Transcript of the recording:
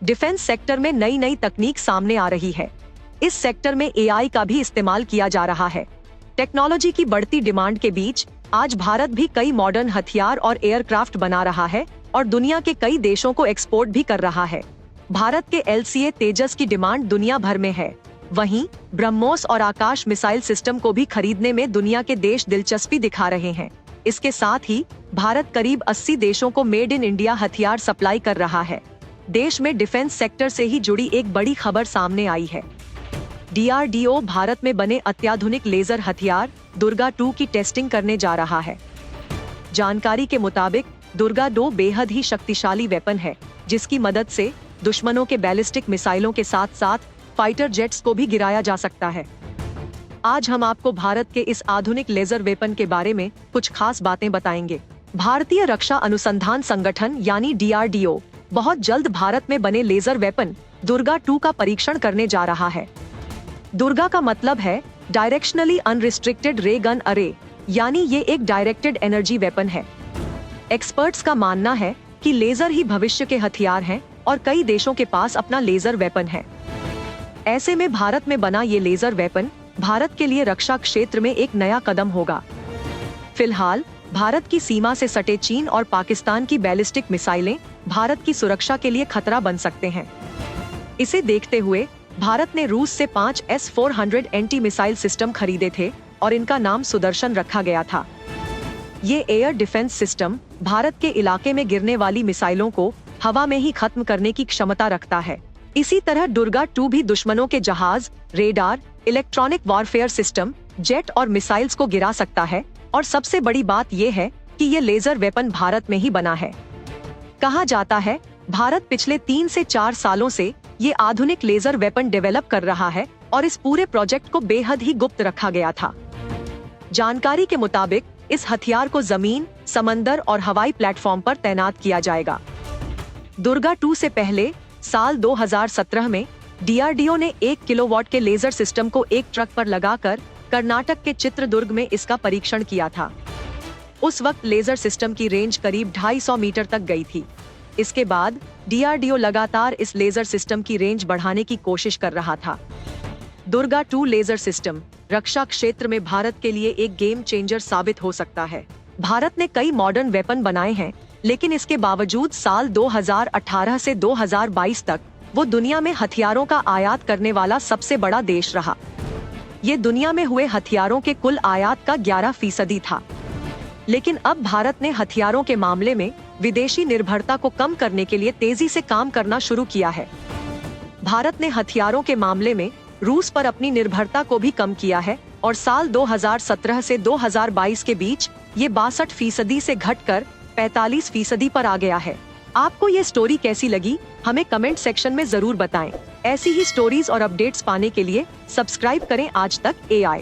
Defence sector में नई नई तकनीक सामने आ रही है। इस सेक्टर में एआई का भी इस्तेमाल किया जा रहा है। टेक्नोलॉजी की बढ़ती डिमांड के बीच आज भारत भी कई मॉडर्न हथियार और एयरक्राफ्ट बना रहा है और दुनिया के कई देशों को एक्सपोर्ट भी कर रहा है। भारत के LCA तेजस की डिमांड दुनिया भर में है। वहीं ब्रह्मोस और आकाश मिसाइल सिस्टम को भी खरीदने में दुनिया के देश दिलचस्पी दिखा रहे हैं। इसके साथ ही भारत करीब 80 देशों को मेड इन इंडिया हथियार सप्लाई कर रहा है। देश में डिफेंस सेक्टर से ही जुड़ी एक बड़ी खबर सामने आई है। DRDO भारत में बने अत्याधुनिक लेजर हथियार दुर्गा 2 की टेस्टिंग करने जा रहा है। जानकारी के मुताबिक दुर्गा 2 बेहद ही शक्तिशाली वेपन है, जिसकी मदद से दुश्मनों के बैलिस्टिक मिसाइलों के साथ साथ फाइटर जेट्स को भी गिराया जा सकता है। आज हम आपको भारत के इस आधुनिक लेजर वेपन के बारे में कुछ खास बातें बताएंगे। भारतीय रक्षा अनुसंधान संगठन यानी DRDO बहुत जल्द भारत में बने लेजर वेपन दुर्गा 2 का परीक्षण करने जा रहा है। दुर्गा का मतलब है डायरेक्शनली अनरिस्ट्रिक्टेड रे गन अरे, यानी ये एक डायरेक्टेड एनर्जी वेपन है। एक्सपर्ट्स का मानना है कि लेजर ही भविष्य के हथियार हैं और कई देशों के पास अपना लेजर वेपन है। ऐसे में भारत में बना ये लेजर वेपन भारत के लिए रक्षा क्षेत्र में एक नया कदम होगा। फिलहाल भारत की सीमा से सटे चीन और पाकिस्तान की बैलिस्टिक मिसाइलें भारत की सुरक्षा के लिए खतरा बन सकते हैं। इसे देखते हुए भारत ने रूस से 5 S-400 एंटी मिसाइल सिस्टम खरीदे थे और इनका नाम सुदर्शन रखा गया था। ये एयर डिफेंस सिस्टम भारत के इलाके में गिरने वाली मिसाइलों को हवा में ही खत्म करने की क्षमता रखता है। इसी तरह दुर्गा 2 भी दुश्मनों के जहाज, radar, electronic warfare system, jet और मिसाइल्स को गिरा सकता है। और सबसे बड़ी बात यह है कि ये लेजर वेपन भारत में ही बना है। कहा जाता है भारत पिछले 3 से 4 सालों से ये आधुनिक लेजर वेपन डेवलप कर रहा है और इस पूरे प्रोजेक्ट को बेहद ही गुप्त रखा गया था। जानकारी के मुताबिक इस हथियार को जमीन, समंदर और हवाई प्लेटफॉर्म पर तैनात किया जाएगा। दुर्गा 2 से पहले साल 2017 में DRDO ने 1 किलोवाट के लेजर सिस्टम को एक ट्रक पर लगाकर कर्नाटक के चित्रदुर्ग में इसका परीक्षण किया था। उस वक्त लेजर सिस्टम की रेंज करीब 250 मीटर तक गई थी। इसके बाद DRDO लगातार इस लेजर सिस्टम की रेंज बढ़ाने की कोशिश कर रहा था। दुर्गा 2 लेजर सिस्टम रक्षा क्षेत्र में भारत के लिए एक गेम चेंजर साबित हो सकता है। भारत ने कई मॉडर्न वेपन बनाए हैं, लेकिन इसके बावजूद साल 2018 से 2022 तक वो दुनिया में हथियारों का आयात करने वाला सबसे बड़ा देश रहा। ये दुनिया में हुए हथियारों के कुल आयात का 11% था। लेकिन अब भारत ने हथियारों के मामले में विदेशी निर्भरता को कम करने के लिए तेजी से काम करना शुरू किया है। भारत ने हथियारों के मामले में रूस पर अपनी निर्भरता को भी कम किया है और साल 2017 से 2022 के बीच ये 62% से घटकर 45% पर आ गया है। आपको ये स्टोरी कैसी लगी, हमें कमेंट सेक्शन में जरूर बताएं। ऐसी ही स्टोरीज और अपडेट्स पाने के लिए सब्सक्राइब करें आज तक AI।